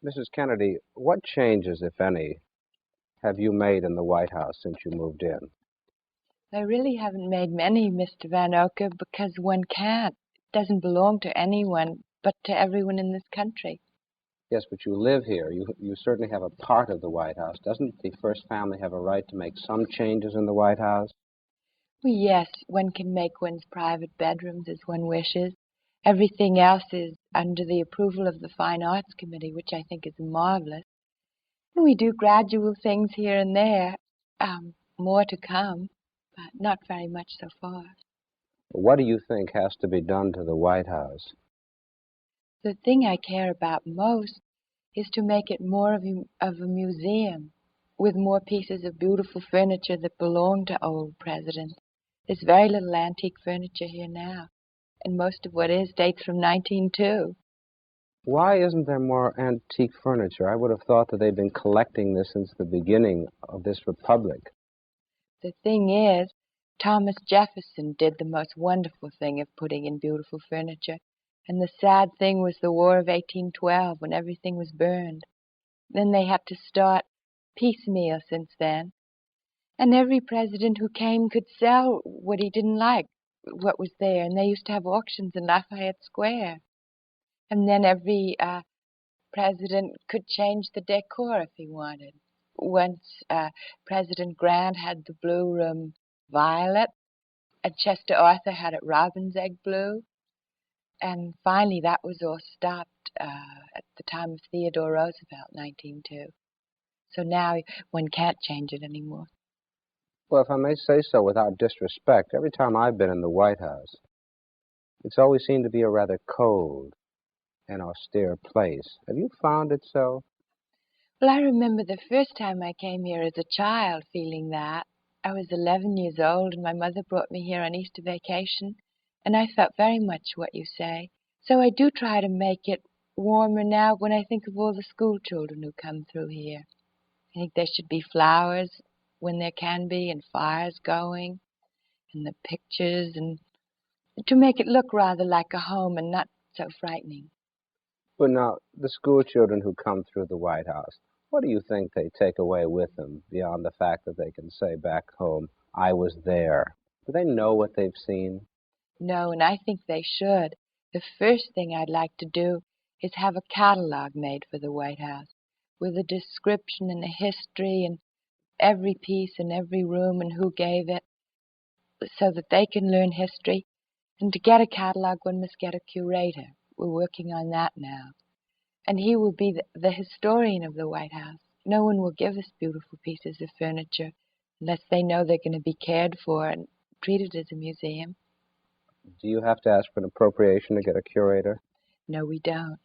Mrs. Kennedy, what changes, if any, have you made in the White House since you moved in? I really haven't made many, Mr. Van Oker, because one can't. It doesn't belong to anyone but to everyone in this country. Yes, but you live here. You certainly have a part of the White House. Doesn't the first family have a right to make some changes in the White House? Well, yes, one can make one's private bedrooms as one wishes. Everything else is under the approval of the Fine Arts Committee, which I think is marvelous. And we do gradual things here and there, more to come, but not very much so far. What do you think has to be done to the White House? The thing I care about most is to make it more of a museum, with more pieces of beautiful furniture that belong to old presidents. There's very little antique furniture here now, and most of what is dates from 1902. Why isn't there more antique furniture? I would have thought that they've been collecting this since the beginning of this republic. The thing is, Thomas Jefferson did the most wonderful thing of putting in beautiful furniture, and the sad thing was the War of 1812, when everything was burned. Then they had to start piecemeal since then. And every president who came could sell what he didn't like, what was there. And they used to have auctions in Lafayette Square. And then every president could change the decor if he wanted. Once President Grant had the blue room violet, and Chester Arthur had it robin's egg blue. And finally that was all stopped at the time of Theodore Roosevelt, 1902. So now one can't change it anymore. Well, if I may say so without disrespect, every time I've been in the White House, it's always seemed to be a rather cold and austere place. Have you found it so? Well, I remember the first time I came here as a child feeling that. I was 11 years old, and my mother brought me here on Easter vacation, and I felt very much what you say. So I do try to make it warmer now when I think of all the school children who come through here. I think there should be flowers when there can be, and fires going, and the pictures, and to make it look rather like a home and not so frightening. But now, the school children who come through the White House, what do you think they take away with them beyond the fact that they can say back home, I was there? Do they know what they've seen? No, and I think they should. The first thing I'd like to do is have a catalog made for the White House, with a description and a history and every piece in every room and who gave it, so that they can learn history. And to get a catalog, one must get a curator. We're working on that now. And he will be the historian of the White House. No one will give us beautiful pieces of furniture unless they know they're going to be cared for and treated as a museum. Do you have to ask for an appropriation to get a curator? No, we don't.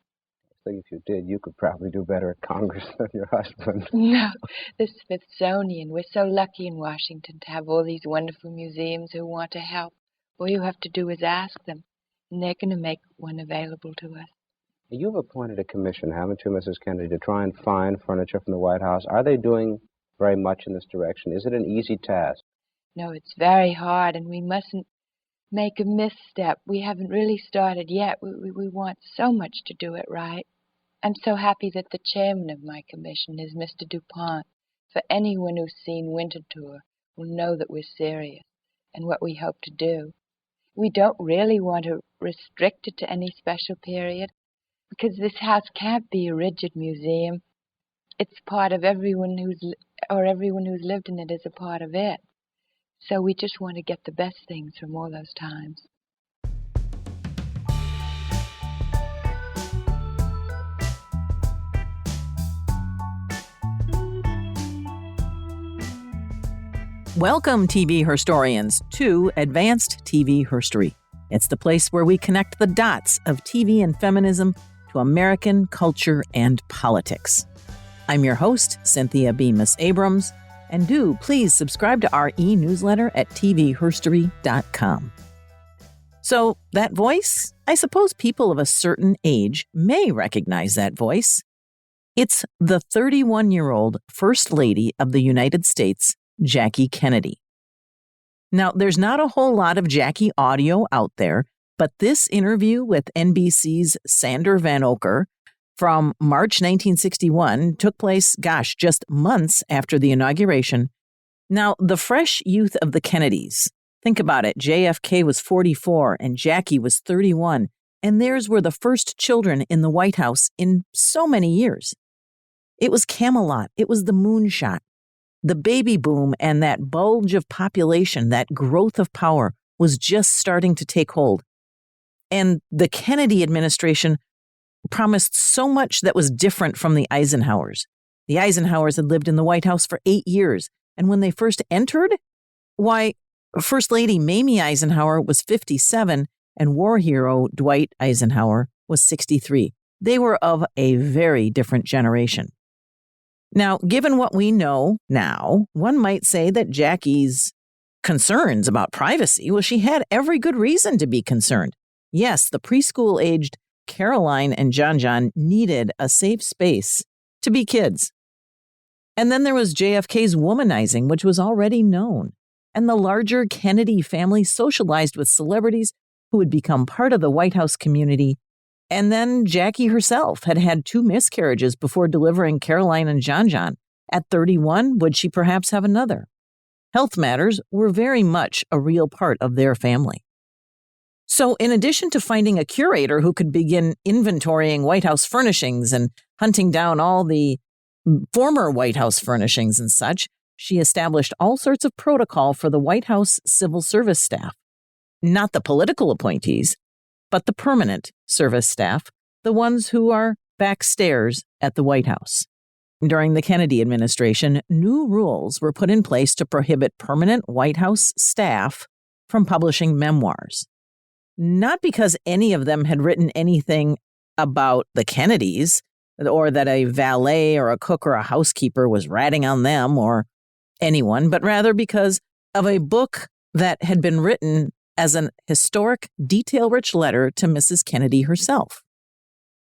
I think if you did, you could probably do better at Congress than your husband. No, the Smithsonian. We're so lucky in Washington to have all these wonderful museums who want to help. All you have to do is ask them, and they're going to make one available to us. You've appointed a commission, haven't you, Mrs. Kennedy, to try and find furniture from the White House. Are they doing very much in this direction? Is it an easy task? No, it's very hard, and we mustn't make a misstep. We haven't really started yet. We want so much to do it right. I'm so happy that the chairman of my commission is Mr. DuPont. For anyone who's seen Winter Tour will know that we're serious and what we hope to do. We don't really want to restrict it to any special period, because this house can't be a rigid museum. It's part of everyone who's lived in it is a part of it. So we just want to get the best things from all those times. Welcome, TV Herstoryans, to Advanced TV Herstory. It's the place where we connect the dots of TV and feminism to American culture and politics. I'm your host, Cynthia Bemis Abrams, and do please subscribe to our e-newsletter at tvherstory.com. So, that voice? I suppose people of a certain age may recognize that voice. It's the 31-year-old First Lady of the United States, Jackie Kennedy. Now, there's not a whole lot of Jackie audio out there, but this interview with NBC's Sander Van Oker from March 1961 took place, just months after the inauguration. Now, the fresh youth of the Kennedys, think about it. JFK was 44 and Jackie was 31, and theirs were the first children in the White House in so many years. It was Camelot. It was the moonshot. The baby boom and that bulge of population, that growth of power, was just starting to take hold. And the Kennedy administration promised so much that was different from the Eisenhowers. The Eisenhowers had lived in the White House for 8 years. And when they first entered, why, First Lady Mamie Eisenhower was 57 and war hero Dwight Eisenhower was 63. They were of a very different generation. Now, given what we know now, one might say that Jackie's concerns about privacy, well, she had every good reason to be concerned. Yes, the preschool-aged Caroline and John needed a safe space to be kids. And then there was JFK's womanizing, which was already known. And the larger Kennedy family socialized with celebrities who would become part of the White House community. And then Jackie herself had had 2 miscarriages before delivering Caroline and John. At 31, would she perhaps have another? Health matters were very much a real part of their family. So in addition to finding a curator who could begin inventorying White House furnishings and hunting down all the former White House furnishings and such, she established all sorts of protocol for the White House civil service staff. Not the political appointees, but the permanent service staff, the ones who are backstairs at the White House. During the Kennedy administration, new rules were put in place to prohibit permanent White House staff from publishing memoirs. Not because any of them had written anything about the Kennedys, or that a valet or a cook or a housekeeper was ratting on them or anyone, but rather because of a book that had been written as an historic, detail-rich letter to Mrs. Kennedy herself.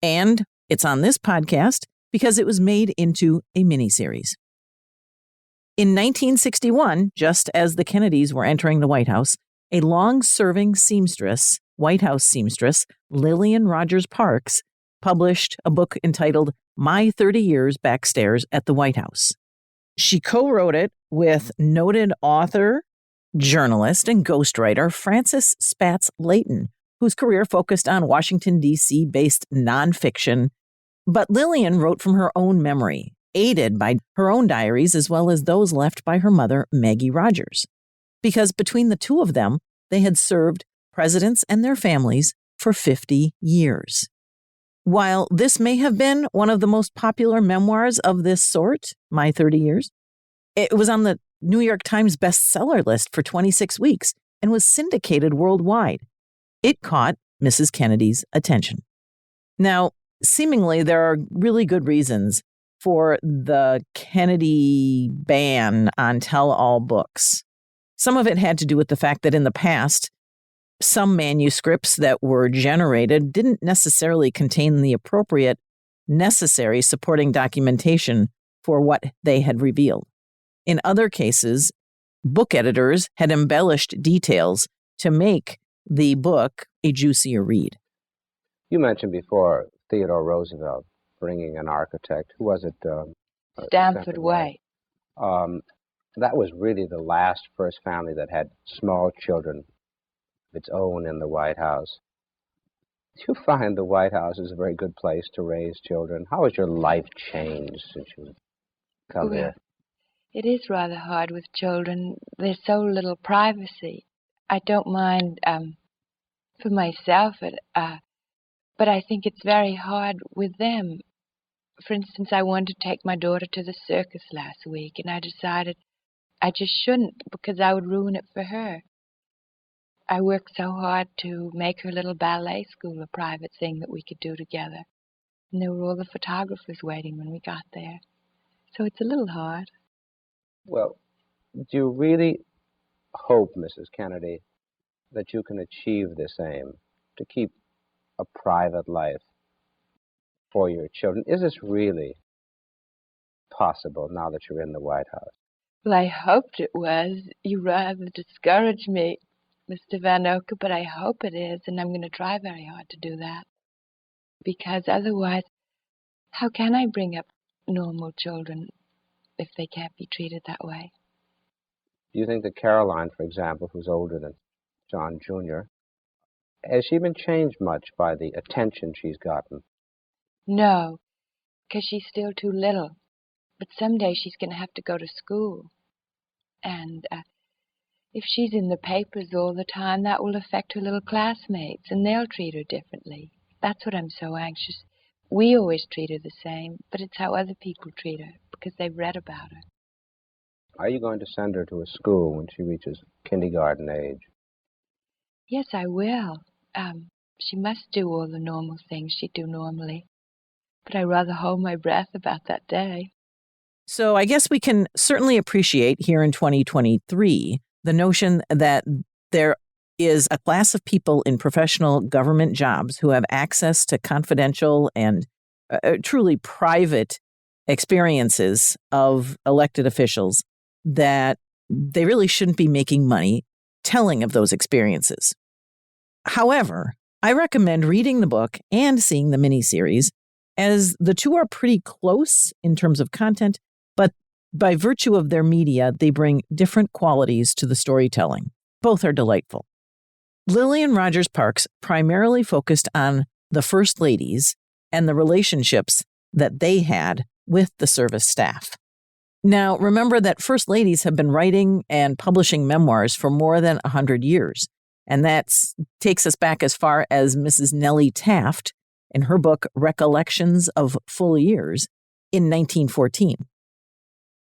And it's on this podcast because it was made into a miniseries. In 1961, just as the Kennedys were entering the White House, a long-serving seamstress, White House seamstress, Lillian Rogers Parks, published a book entitled My 30 Years Backstairs at the White House. She co-wrote it with noted author, journalist, and ghostwriter Frances Spatz Leighton, whose career focused on Washington, D.C.-based nonfiction. But Lillian wrote from her own memory, aided by her own diaries as well as those left by her mother, Maggie Rogers. Because between the two of them, they had served presidents and their families for 50 years. While this may have been one of the most popular memoirs of this sort, My 30 Years, it was on the New York Times bestseller list for 26 weeks and was syndicated worldwide. It caught Mrs. Kennedy's attention. Now, seemingly there are really good reasons for the Kennedy ban on tell-all books. Some of it had to do with the fact that in the past, some manuscripts that were generated didn't necessarily contain the appropriate, necessary supporting documentation for what they had revealed. In other cases, book editors had embellished details to make the book a juicier read. You mentioned before Theodore Roosevelt bringing an architect. Who was it? Stamford Way. That was really the last first family that had small children of its own in the White House. Do you find the White House is a very good place to raise children? How has your life changed since you've come here? It is rather hard with children. There's so little privacy. I don't mind for myself, but I think it's very hard with them. For instance, I wanted to take my daughter to the circus last week, and I decided I just shouldn't because I would ruin it for her. I worked so hard to make her little ballet school a private thing that we could do together. And there were all the photographers waiting when we got there. So it's a little hard. Well, do you really hope, Mrs. Kennedy, that you can achieve this aim, to keep a private life for your children? Is this really possible now that you're in the White House? Well, I hoped it was. You rather discouraged me, Mr. Van Oka, but I hope it is, and I'm going to try very hard to do that. Because otherwise, How can I bring up normal children if they can't be treated that way? Do you think that Caroline, for example, who's older than John Jr., has she been changed much by the attention she's gotten? No, because she's still too little. But someday she's going to have to go to school. And if she's in the papers all the time, that will affect her little classmates, and they'll treat her differently. That's what I'm so anxious. We always treat her the same, but it's how other people treat her, because they've read about her. Are you going to send her to a school when she reaches kindergarten age? Yes, I will. She must do all the normal things she'd do normally. But I rather hold my breath about that day. So I guess we can certainly appreciate here in 2023 the notion that there is a class of people in professional government jobs who have access to confidential and truly private experiences of elected officials that they really shouldn't be making money telling of those experiences. However, I recommend reading the book and seeing the miniseries, as the two are pretty close in terms of content, but by virtue of their media, they bring different qualities to the storytelling. Both are delightful. Lillian Rogers Parks primarily focused on the first ladies and the relationships that they had with the service staff. Now, remember that first ladies have been writing and publishing memoirs for more than 100 years, and that takes us back as far as Mrs. Nellie Taft in her book Recollections of Full Years in 1914.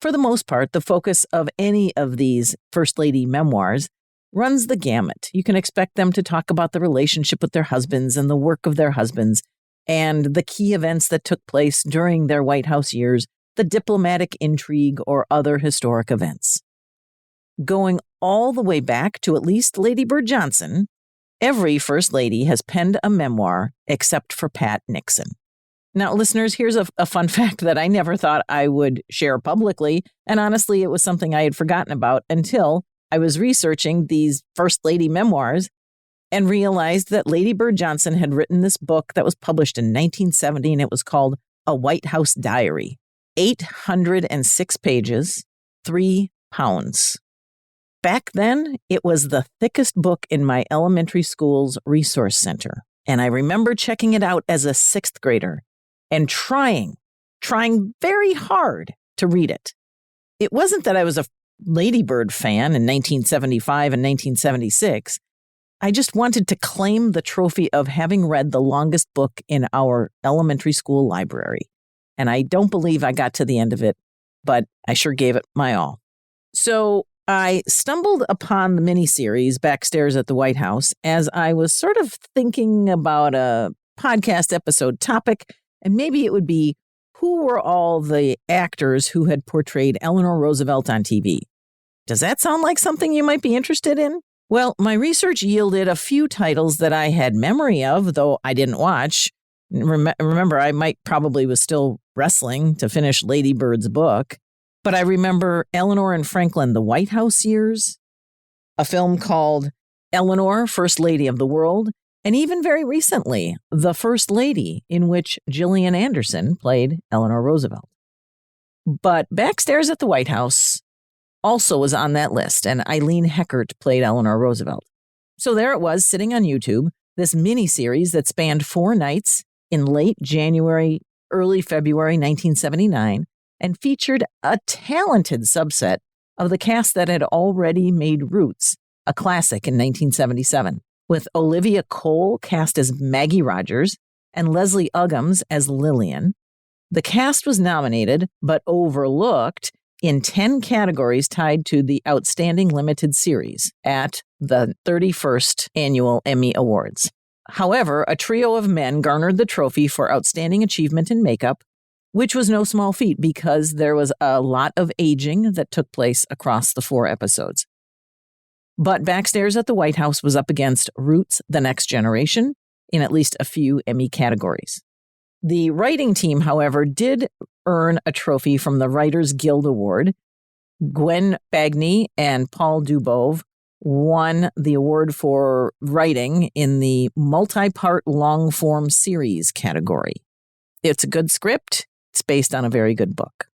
For the most part, the focus of any of these First Lady memoirs runs the gamut. You can expect them to talk about the relationship with their husbands and the work of their husbands and the key events that took place during their White House years, the diplomatic intrigue, or other historic events. Going all the way back to at least Lady Bird Johnson, every First Lady has penned a memoir except for Pat Nixon. Now, listeners, here's a fun fact that I never thought I would share publicly, and honestly, it was something I had forgotten about until I was researching these First Lady memoirs and realized that Lady Bird Johnson had written this book that was published in 1970, and it was called A White House Diary. 806 pages, 3 pounds. Back then, it was the thickest book in my elementary school's resource center, and I remember checking it out as a 6th grader and trying very hard to read it. It wasn't that I was a Lady Bird fan in 1975 and 1976. I just wanted to claim the trophy of having read the longest book in our elementary school library. And I don't believe I got to the end of it, but I sure gave it my all. So I stumbled upon the miniseries Backstairs at the White House as I was sort of thinking about a podcast episode topic, and maybe it would be, who were all the actors who had portrayed Eleanor Roosevelt on TV? Does that sound like something you might be interested in? Well, my research yielded a few titles that I had memory of, though I didn't watch. Remember, I probably was still wrestling to finish Lady Bird's book. But I remember Eleanor and Franklin, the White House years, a film called Eleanor, First Lady of the World, and even very recently, The First Lady, in which Gillian Anderson played Eleanor Roosevelt. But Backstairs at the White House also was on that list, and Eileen Heckert played Eleanor Roosevelt. So there it was, sitting on YouTube, this miniseries that spanned 4 nights in late January, early February 1979, and featured a talented subset of the cast that had already made Roots a classic in 1977, with Olivia Cole cast as Maggie Rogers and Leslie Uggams as Lillian. The cast was nominated, but overlooked in 10 categories tied to the Outstanding Limited Series at the 31st Annual Emmy Awards. However, a trio of men garnered the trophy for Outstanding Achievement in Makeup, which was no small feat because there was a lot of aging that took place across the 4 episodes. But Backstairs at the White House was up against Roots: The Next Generation in at least a few Emmy categories. The writing team, however, did earn a trophy from the Writers Guild Award. Gwen Bagney and Paul Dubove won the award for writing in the multi-part long-form series category. It's a good script. It's based on a very good book.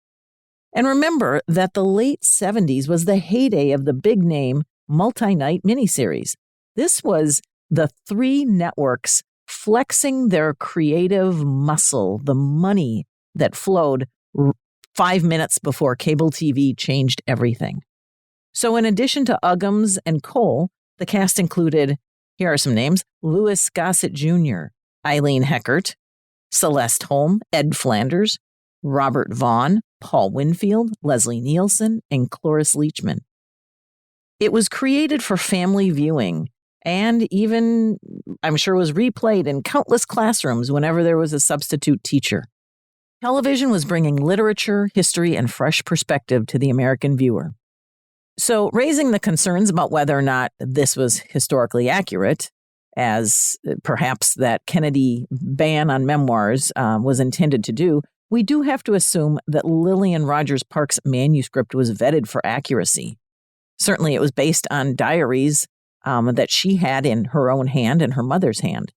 And remember that the late 70s was the heyday of the big-name multi-night miniseries. This was the three networks flexing their creative muscle, the money that flowed 5 minutes before cable TV changed everything. So in addition to Uggams and Cole, the cast included, here are some names, Louis Gossett Jr., Eileen Heckert, Celeste Holm, Ed Flanders, Robert Vaughn, Paul Winfield, Leslie Nielsen, and Cloris Leachman. It was created for family viewing and even, I'm sure, was replayed in countless classrooms whenever there was a substitute teacher. Television was bringing literature, history, and fresh perspective to the American viewer. So raising the concerns about whether or not this was historically accurate, as perhaps that Kennedy ban on memoirs was intended to do, we do have to assume that Lillian Rogers Parks' manuscript was vetted for accuracy. Certainly it was based on diaries that she had in her own hand and her mother's hand.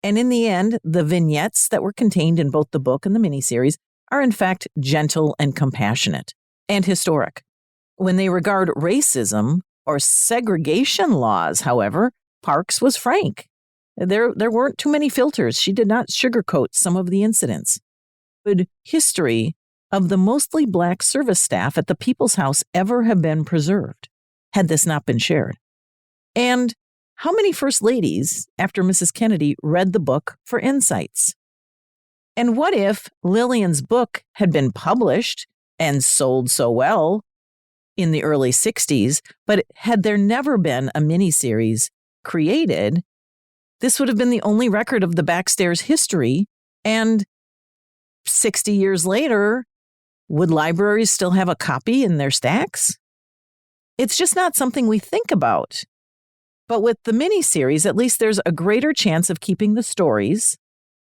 And in the end, the vignettes that were contained in both the book and the miniseries are in fact gentle and compassionate and historic. When they regard racism or segregation laws, however, Parks was frank. There weren't too many filters. She did not sugarcoat some of the incidents. Would history of the mostly black service staff at the People's House ever have been preserved had this not been shared? And how many first ladies after Mrs. Kennedy read the book for insights? And what if Lillian's book had been published and sold so well in the early 60s, but had there never been a miniseries created, this would have been the only record of the Backstairs history. And 60 years later, would libraries still have a copy in their stacks? It's just not something we think about. But with the miniseries, at least there's a greater chance of keeping the stories,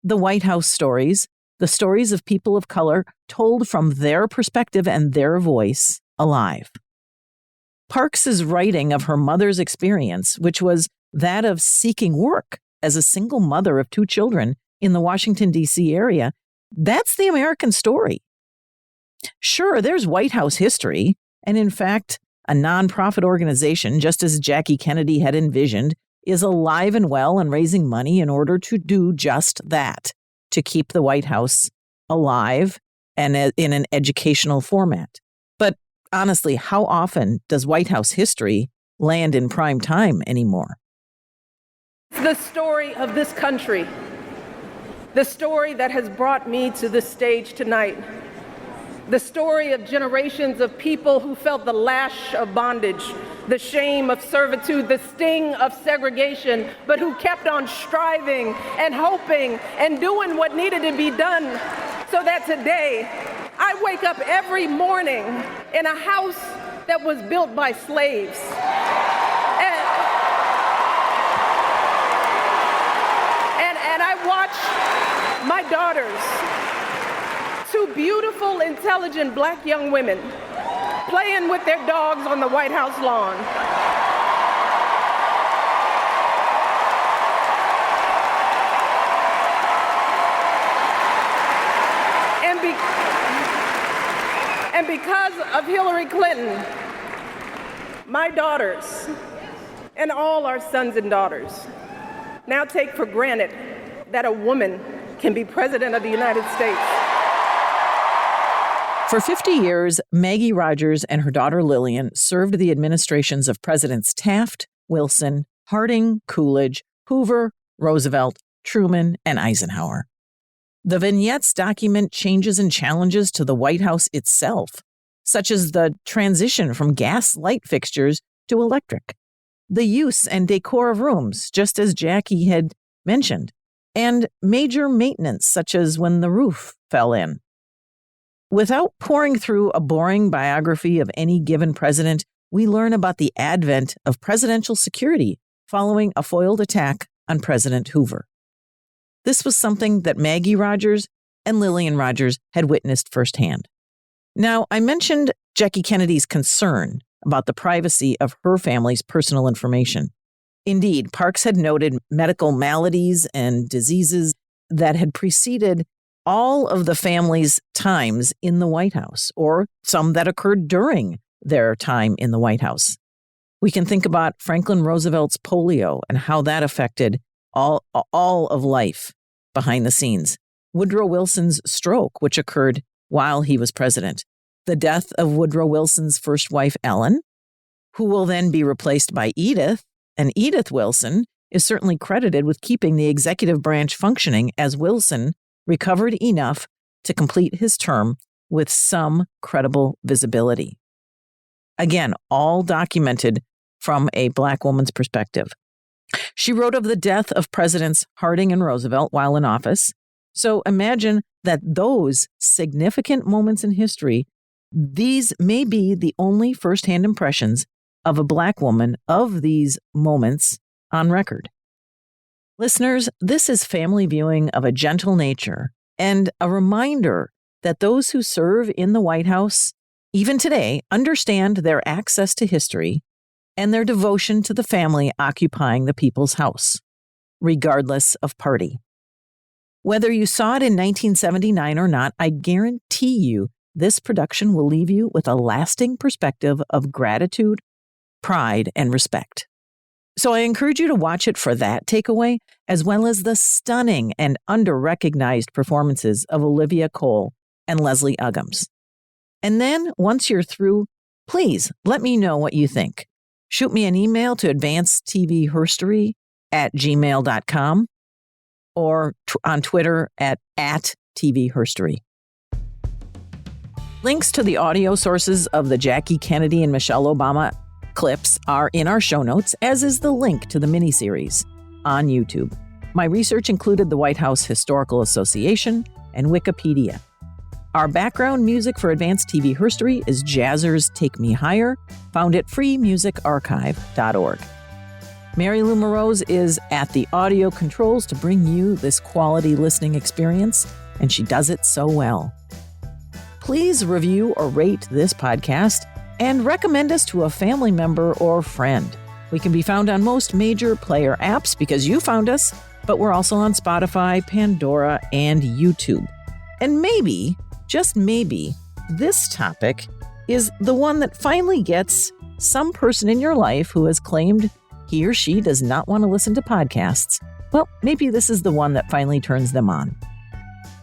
the White House stories, the stories of people of color told from their perspective and their voice, alive. Parks's writing of her mother's experience, which was that of seeking work as a single mother of 2 children in the Washington, D.C. area, that's the American story. Sure, there's White House history, and in fact, a nonprofit organization, just as Jackie Kennedy had envisioned, is alive and well and raising money in order to do just that, to keep the White House alive and in an educational format. But honestly, how often does White House history land in prime time anymore? The story of this country, the story that has brought me to this stage tonight, the story of generations of people who felt the lash of bondage, the shame of servitude, the sting of segregation, but who kept on striving and hoping and doing what needed to be done so that today I wake up every morning in a house that was built by slaves. And I watch my daughters, 2 beautiful, intelligent black young women, playing with their dogs on the White House lawn. And because of Hillary Clinton, my daughters and all our sons and daughters now take for granted that a woman can be president of the United States. For 50 years, Maggie Rogers and her daughter Lillian served the administrations of Presidents Taft, Wilson, Harding, Coolidge, Hoover, Roosevelt, Truman, and Eisenhower. The vignettes document changes and challenges to the White House itself, such as the transition from gas light fixtures to electric, the use and decor of rooms, just as Jackie had mentioned, and major maintenance, such as when the roof fell in. Without pouring through a boring biography of any given president, we learn about the advent of presidential security following a foiled attack on President Hoover. This was something that Maggie Rogers and Lillian Rogers had witnessed firsthand. Now, I mentioned Jackie Kennedy's concern about the privacy of her family's personal information. Indeed, Parks had noted medical maladies and diseases that had preceded all of the family's times in the White House, or some that occurred during their time in the White House. We can think about Franklin Roosevelt's polio and how that affected all of life behind the scenes. Woodrow Wilson's stroke, which occurred while he was president. The death of Woodrow Wilson's first wife, Ellen, who will then be replaced by Edith. And Edith Wilson is certainly credited with keeping the executive branch functioning as Wilson recovered enough to complete his term with some credible visibility. Again, all documented from a Black woman's perspective. She wrote of the death of Presidents Harding and Roosevelt while in office. So imagine that those significant moments in history, these may be the only firsthand impressions of a Black woman of these moments on record. Listeners, this is family viewing of a gentle nature and a reminder that those who serve in the White House, even today, understand their access to history and their devotion to the family occupying the people's house, regardless of party. Whether you saw it in 1979 or not, I guarantee you this production will leave you with a lasting perspective of gratitude, pride, and respect. So I encourage you to watch it for that takeaway, as well as the stunning and under-recognized performances of Olivia Cole and Leslie Uggams. And then, once you're through, please let me know what you think. Shoot me an email to advancedtvherstory@gmail.com or on Twitter at TV Herstory. Links to the audio sources of the Jackie Kennedy and Michelle Obama clips are in our show notes, as is the link to the miniseries on YouTube. My research included the White House Historical Association and Wikipedia. Our background music for Advanced TV Herstory is Jazzer's Take Me Higher, found at freemusicarchive.org. Mary Lou Morose is at the audio controls to bring you this quality listening experience, and she does it so well. Please review or rate this podcast and recommend us to a family member or friend. We can be found on most major player apps because you found us, but we're also on Spotify, Pandora, and YouTube. And maybe, just maybe, this topic is the one that finally gets some person in your life who has claimed he or she does not want to listen to podcasts. Well, maybe this is the one that finally turns them on.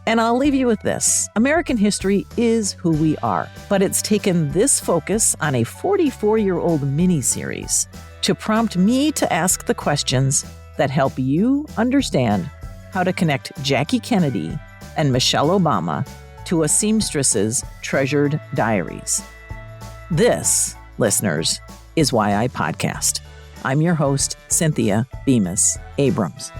And I'll leave you with this. American history is who we are, but it's taken this focus on a 44-year-old miniseries to prompt me to ask the questions that help you understand how to connect Jackie Kennedy and Michelle Obama to a seamstress's treasured diaries. This, listeners, is why I podcast. I'm your host, Cynthia Bemis Abrams.